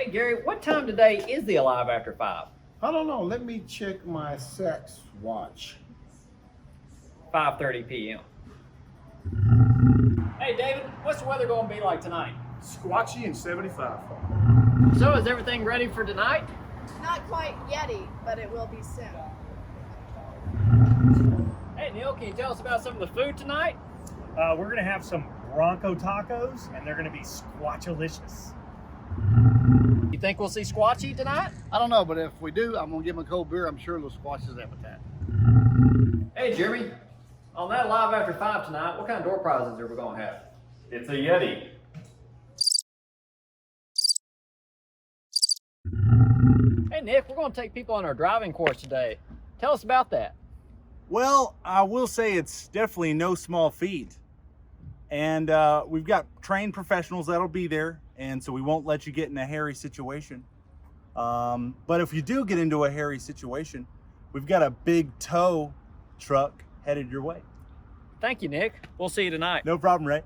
Hey Gary, what time today is the Alive After 5? I don't know. Let me check my sex watch. 5:30 p.m. Hey David, what's the weather going to be like tonight? Squatchy and 75. So is everything ready for tonight? Not quite Yeti, but it will be soon. Hey Neil, can you tell us about some of the food tonight? We're gonna have some Bronco tacos, and they're gonna be Squatch-errific. You think we'll see Squatchy tonight? I don't know, but if we do, I'm gonna give him a cold beer. I'm sure it'll squash his appetite. Hey Jeremy, on that Alive After 5 tonight, what kind of door prizes are we going to have? It's a Yeti. Hey Nick, we're going to take people on our driving course today. Tell us about that. Well, I will say it's definitely no small feat. And we've got trained professionals that'll be there, and so we won't let you get in a hairy situation. But if you do get into a hairy situation, we've got a big tow truck headed your way. Thank you, Nick. We'll see you tonight. No problem, Ray.